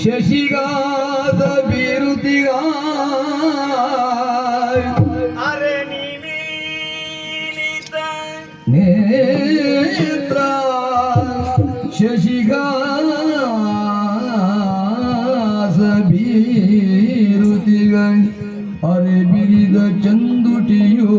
ಶಶಿಗಾದ ಬೀರುತಿಗ ಅರೆ ನಿಮೀಲಿತ ನೇತ್ರ ಶಶಿಗಾಸ ಬೀರುತಿಗ ಅರೆ ಬಿರಿದ ಚಂದುಟಿಯೋ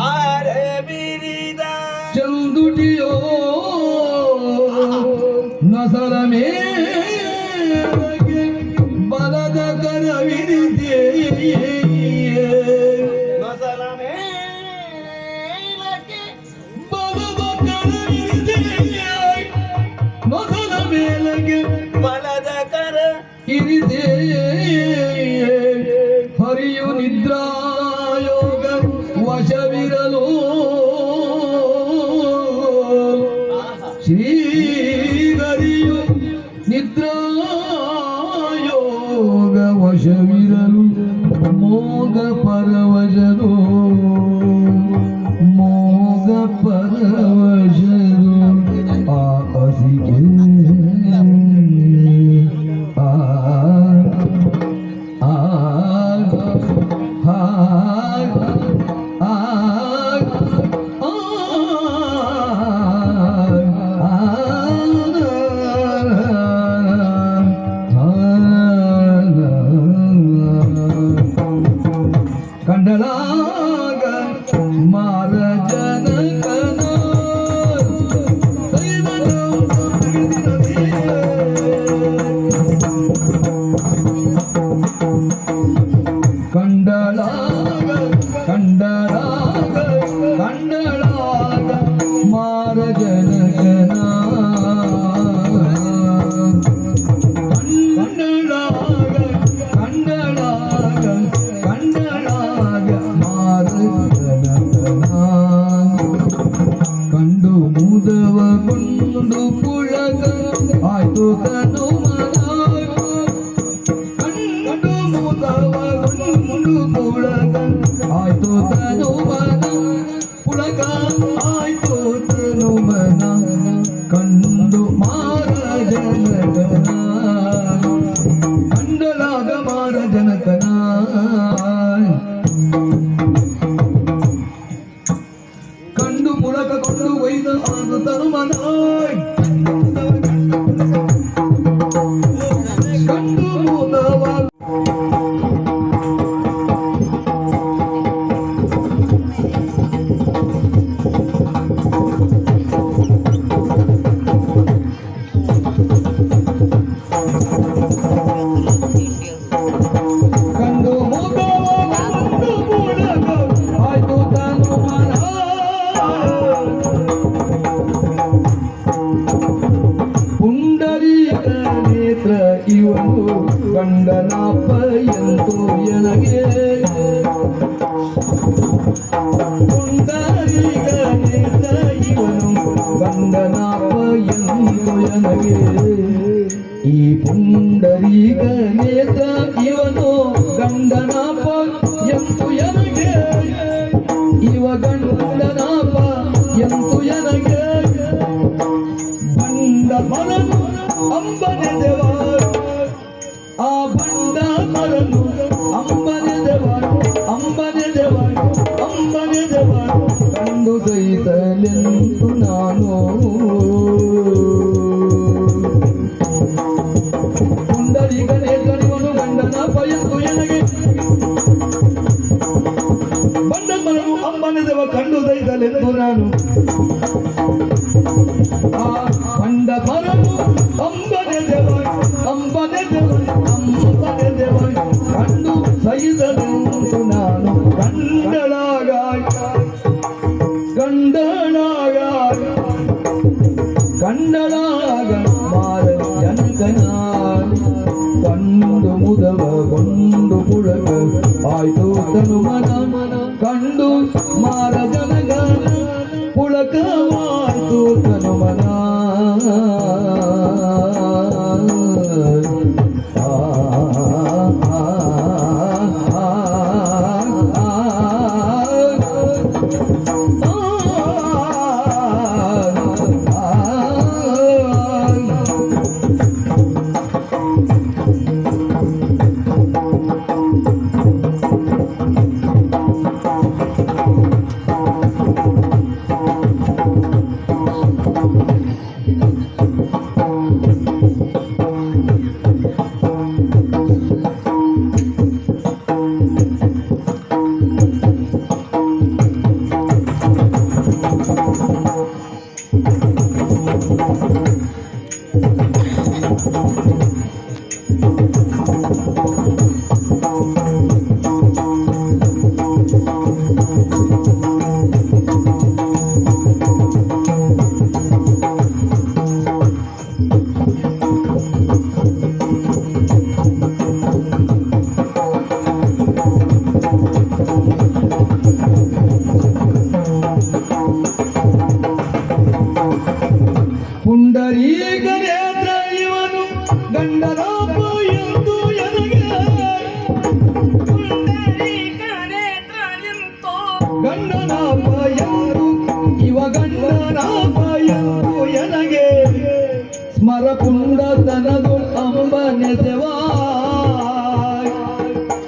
ಅರೆ ಬಿರಿದ ಚಂದುಟಿಯೋ ನಸರ ಮೇಗೆ ಬಲದ ಕರವಿರಿದೆ ನಸರ ಮೇಲಕ್ಕೆ ಬಲದ ಕರವಿರಿದೆ ನಸರ ಮೇಲಗೆ ಬಲದ ಕರ ಇರಿದೆ ಹರಿಯು ನಿದ್ರಾಯೋಗ ವಶವಿರಲು ಶ್ರೀಹರಿಯು ನಿದ್ರಾಯೋಗ ವಶವಿರಲು ಮೋಗ ಪರವಶರು ಮೋಗ ಪರವಶರು ಆ ಅಸಿಗೆ ಆ ಆ ಕಂಡಲಾಗ ಮಾರ ಜನಕನ ಕಂಡಲಾಗ ಕಂಡಲಾಗ ಕಂಡಲಾಗ ಮಾರ ಜನಕನ ಕಂಡಲಾಗ ಕಂಡಲಾಗ ಕಂಡಲಾಗ ಮಾರ ಜನಕನ ಕಂಡು ಮುದವಗೊಂಡು ಪುಳಗ ಆಯ್ತು ತನು ಮನ ಕಂಡು ಮುದವಗೊಂಡು ಪುಳಗ ಆಯ್ತು ತನು ಮನ ಪುಳಗ ಆಯ್ತು ತನು ಮನ ಕಂಡು ಮಾರ ಜನಕನ ಕಂಡಲಾಗ ಮಾರ ಜನಕನ ಕಂಡು ಪುಳಕ ಕೊಂಡು ಒಯ್ದ ಆದ ತನುಮನ ಕಂಡು ಮುದವ ಕಂಡು ಮುದವ ಕಂಡು ಪುಳಕ ಆಯ್ತು ತನುಮನ ಪುಂಡರೀಕ ನೇತ್ರ ಇವನು ಗಂಡನಾಪ ಎಂತೋ ಎನಗೆ ಪುಂಡರೀಕ ನೇತ್ರ ಇವನು ಗಂಡನಾಪ ಎಂತೋ ಎನಗೆ ಈ ಪುಂಡರೀಕ ನೇತ್ರ ಇವನು ಗಂಡನಾಪ ಎಂತು ಎನಗೆ ಇವ ಗಂಡನಾಪ ಎಂತು ಎನಗೆ ಬಂಡ ಮರನು ಅಂಬನೆ ದೇವ ಆ ಬಂಡ ಮರನು ಅಂಬನೆ ದೇವ ಅಂಬನೆ ದೇವ ಅಂಬನೆ ದೇವ ಕಂಡು ಸಹಿಸಲೆಂದು ನಾನು ಪುಂಡರೀಕನೇ ಕಣಿವನು ಗಂಡನ ಪಯಂತು ಎನಗೆ ಬಂಡ ಮರನು ಅಂಬನೆ ದೇವ ಕಂಡು ಸಹಿಸಲೆಂದು ನಾನು ಬಂಡ ಮರನು ಅಂಬನೆ ದೇವ ಅಂಬನೆ ದೇವ ಅಂಬನೆ ದೇವ ಕಂಡು ಸಹಿಸಲೆಂದು ನಾನು ಗಂಡಳಾಗ ಗಂಡಳಾಗ ಗಂಡಳಾಗ ಮಾರ ಜನಕನ ಕಂಡು ಮುದವಗೊಂಡು ಪುಳಗ ಆಯ್ತು ತನುಮನ ಕಂಡು ಮಾರ ಜನಗನ ಪುಳಕವಾಯ್ತು ತನುಮನ ಪುಂಡರೀಕನೇತ್ರ ಇವನು ಗಂಡನಾಪ ಎಂದು ಎನಗೆ ಗಂಡನಾಪ ಎಂದು ಇವ ಗಂಡನಾಪ ಎಂದು ಎನಗೆ ಸ್ಮರ ಪುಂಡತನದು ಅಂಬ ನೆಸೆವಾ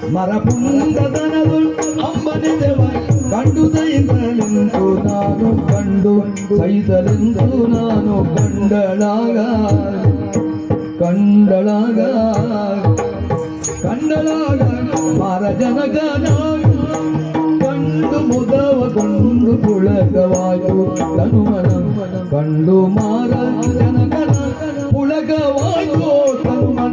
ಸ್ಮರ ಪುಂಡತನದು ಅಂಬ ನೆಸೆವಾ ಕಂಡು ಸೈಸಲೆಂದು ನಾನು ಕಂಡು ಸೈಸಲೆಂದು ನಾನು ಕಂಡಳಾಗ ಕಂಡಳಾಗ ಕಂಡಳಾಗ ಮಾರ ಜನಗನ ಕಂಡು ಮುದವಗೊಂಡು ಪುಳಕವಾಯು ತನುಮನ ಕಂಡು ಮಾರ ಜನಗನ ಪುಳಕವಾಯು ತನುಮನ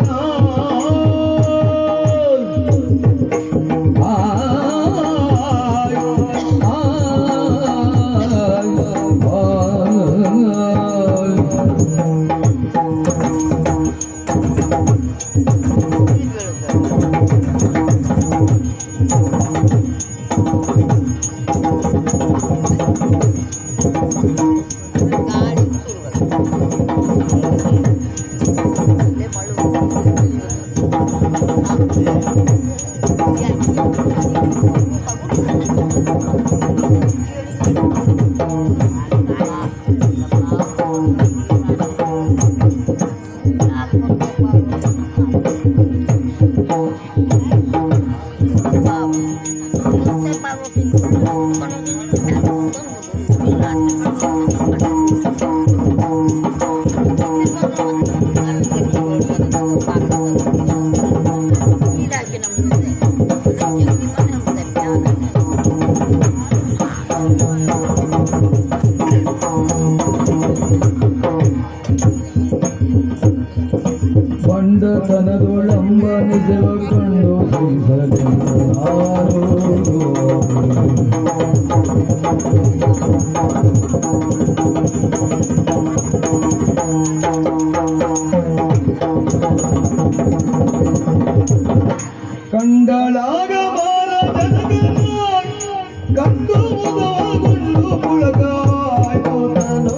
ಬಂಡತನದೊಳಂಬ ನಿಜವ ಕಂಡು ಕಂಡಳಾಗ ಮಾರ ಜನಗನ ಕಂಡು ಮುದವಗೊಂಡು ಪುಳಕಾಯ್ತು ತನು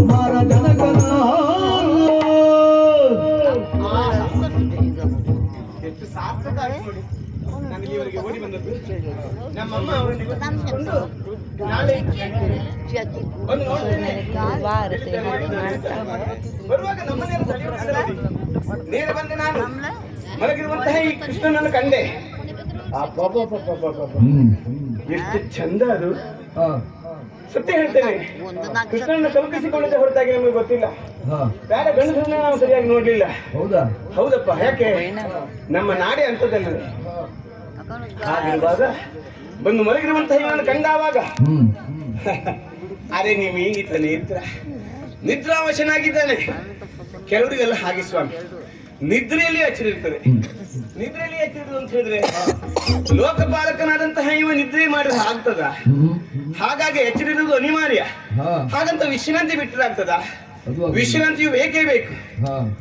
ಮಾರ ಜನಗನ ಎಷ್ಟು ಸಾರ್ಥಕ ಆಯ್ತು ನೋಡಿ ನನಗೆ ಇವರಿಗೆ ಓಡಿ ಬಂದದ್ದು ನಮ್ಮಮ್ಮ ಅವರನ್ನು ಕೊಂಡು ನಾಳೆ ಒಂದು ನೋಡ್ತೇನೆ ಬರುವಾಗ ನಮ್ಮನೆಯನ್ನು ತಡೆಯುವ ನೇರ ಬಂದೆ ನಾನು ಮಲಗಿರುವಂತಹ ಈ ಕೃಷ್ಣನನ್ನು ಕಂಡೆ ಎಷ್ಟು ಚಂದ ಅದು ಸತ್ಯ ಹೇಳ್ತೇನೆ ಕೃಷ್ಣನನ್ನು ಕಲ್ಪಿಸಿಕೊಳ್ಳದೆ ಹೊರತಾಗಿ ನಮಗೆ ಗೊತ್ತಿಲ್ಲ ಬೇರೆ ಗಂಡಸನ್ನ ನಾವು ಸರಿಯಾಗಿ ನೋಡ್ಲಿಲ್ಲ ಹೌದಾ ಹೌದಪ್ಪ ಯಾಕೆ ನಮ್ಮ ನಾಡೆ ಅಂತದಲ್ಲ ಹಾಗಿರುವಾಗ ಬಂದು ಮಲಗಿರುವಂತಹ ಇವನನ್ನು ಕಂಡಾವಾಗ ಅರೆ ನೀವು ಹೀಗಿತ್ತ ನಿದ್ರಾವಶನಾಗಿದ್ದಾನೆ ಕೆಲವರಿಗೆಲ್ಲ ಹಾಗೆ ಸ್ವಾಮಿ ನಿದ್ರೆಯಲ್ಲಿ ಎಚ್ಚರಿರ್ತದೆ ನಿದ್ರೆಯಲ್ಲಿ ಎಚ್ಚರಿದ್ರು ಅಂತ ಹೇಳಿದ್ರೆ ಲೋಕಪಾಲಕನಾದಂತಹ ಇವ ನಿದ್ರೆ ಮಾಡಿದ್ರೆ ಆಗ್ತದ ಹಾಗಾಗಿ ಎಚ್ಚರಿರುವುದು ಅನಿವಾರ್ಯ ಹಾಗಂತ ವಿಶ್ರಾಂತಿ ಬಿಟ್ಟರಾಗ್ತದ ವಿಶ್ರಾಂತಿಯು ಬೇಕೇ ಬೇಕು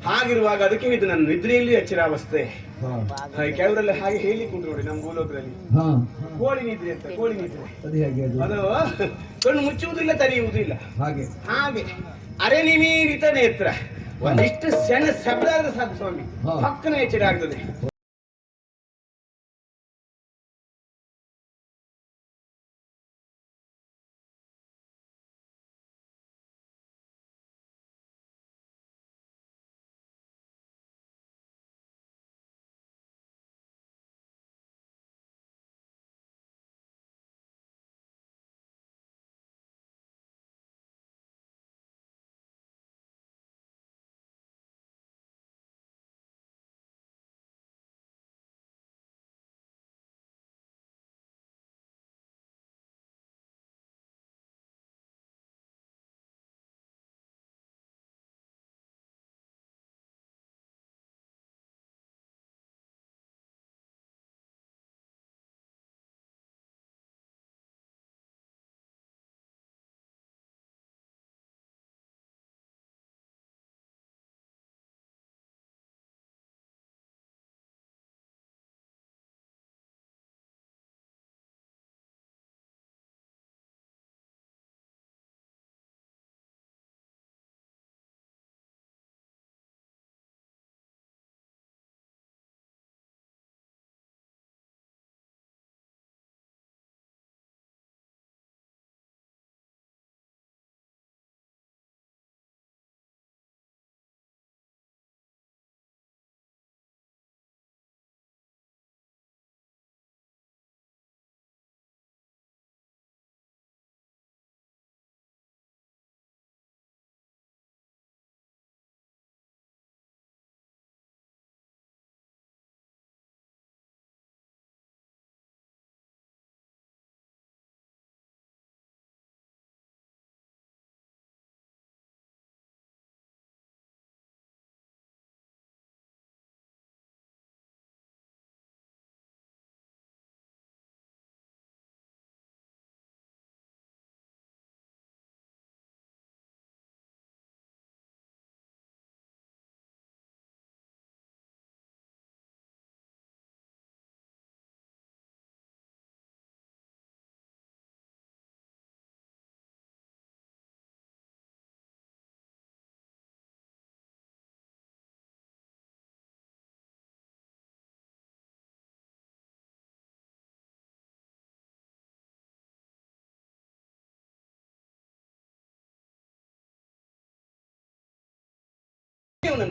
ಹಾಗಿರುವಾಗ ಅದಕ್ಕೆ ಇದು ನನ್ನ ನಿದ್ರೆಯಲ್ಲಿ ಎಚ್ಚರಾವಸ್ಥೆ ಕೆಲವರೆಲ್ಲ ಹಾಗೆ ಹೇಳಿ ಕುಂಡ್ರು ನೋಡಿ ನಮ್ಮ ಭೂಲೋಕದಲ್ಲಿ ಕೋಳಿ ನಿದ್ರೆ ಅಂತ ಕೋಳಿ ನಿದ್ರೆ ಅದು ಕಣ್ಣು ಮುಚ್ಚುವುದಿಲ್ಲ ತೆರೆಯುವುದಿಲ್ಲ ಹಾಗೆ ಹಾಗೆ ಅರೆ ನಿಮೀರಿತ ನೇತ್ರ ಒಂದಿಷ್ಟು ಸಣ್ಣ ಶಬ್ದ ಆದ್ರೆ ಸಾಕು ಸ್ವಾಮಿ ಪಕ್ಕನ ಎಚ್ಚರ ಆಗ್ತದೆ.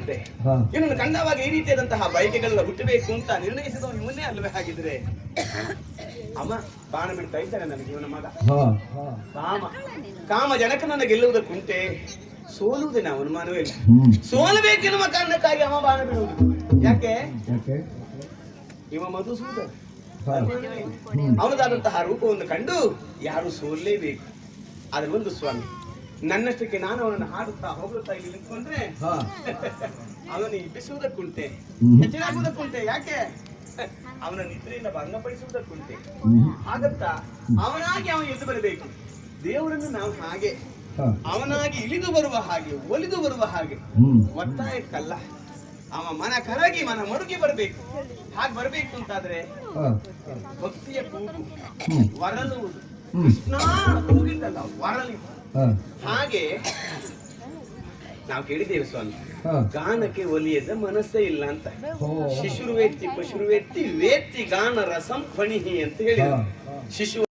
ಹುಟ್ಟುತ್ತಂತೆ. ಇವನನ್ನು ಕಂಡವಾಗ ಈ ರೀತಿಯಾದಂತಹ ಬಯಕೆಗಳೆಲ್ಲ ಹುಟ್ಟಬೇಕು ಅಂತ ನಿರ್ಣಯಿಸಿದವನು ಇವನ್ನೇ ಅಲ್ವೇ? ಹಾಗಿದ್ರೆ ಅಮ್ಮ ಬಾಣ ಬಿಡ್ತಾ ಇದ್ದಾನೆ ನನಗೆ ಇವನ ಮಗ ಕಾಮ ಜನಕನನ್ನ ಗೆಲ್ಲುವುದಕ್ಕುಂಟೆ, ಸೋಲುವುದೇನ ಅನುಮಾನವೇ ಇಲ್ಲ. ಸೋಲಬೇಕೆನ್ನುವ ಕಾರಣಕ್ಕಾಗಿ ಅಮ್ಮ ಬಾಣ ಬಿಡುವುದು. ಯಾಕೆ? ಇವ ಮಧುಸೂದನ ಅವನದಾದಂತಹ ರೂಪವನ್ನು ಕಂಡು ಯಾರು ಸೋಲ್ಲೇಬೇಕು. ಆದ್ರೆ ಒಂದು ಸ್ವಾಮಿ, ನನ್ನಷ್ಟಕ್ಕೆ ನಾನು ಅವನನ್ನು ಹಾಡುತ್ತಾ ಹೋಗುತ್ತಾ ಇಲ್ಲಿ ನಿಂತ್ಕೊಂಡ್ರೆ ಅವನು ಇಬ್ಬಿಸುವುದಕ್ಕುಂಟೆ, ಹೆಚ್ಚಿನಾಗುವುದಕ್ಕುಂಟೆ. ಯಾಕೆ? ಅವನ ನಿದ್ರೆಯಿಂದ ಭಂಗಪಡಿಸುವುದಕ್ಕುಂಟೆ. ಹಾಗಂತ ಅವನಾಗಿ ಅವನು ಎದ್ದು ಬರಬೇಕು. ದೇವರನ್ನು ನಾವು ಹಾಗೆ ಅವನಾಗಿ ಇಳಿದು ಬರುವ ಹಾಗೆ, ಒಲಿದು ಬರುವ ಹಾಗೆ ಒತ್ತಾಯಕ್ಕಲ್ಲ, ಅವ ಮನ ಕರಗಿ ಮನ ಮರುಗಿ ಬರಬೇಕು. ಹಾಗೆ ಬರಬೇಕು ಅಂತಾದ್ರೆ ಭಕ್ತಿಯ ಕೂಗು, ವರಲುವುದು, ಕೃಷ್ಣ ಕೂಗಿದ್ದಲ್ಲ ವರಲಿ. ಹಾಗೆ ನಾವು ಕೇಳಿದ್ದೇವೆ ಸ್ವಾಮಿ, ಗಾನಕ್ಕೆ ಒಲಿಯದ ಮನಸ್ಸೇ ಇಲ್ಲ ಅಂತ. ಶಿಶುರ್ವೇತ್ತಿ ಪಶುರ್ವೇತ್ತಿ ವೇತ್ತಿ ಗಾನ ರಸಂ ಫಣಿಹಿ ಅಂತ ಹೇಳಿದ್ರು. ಶಿಶು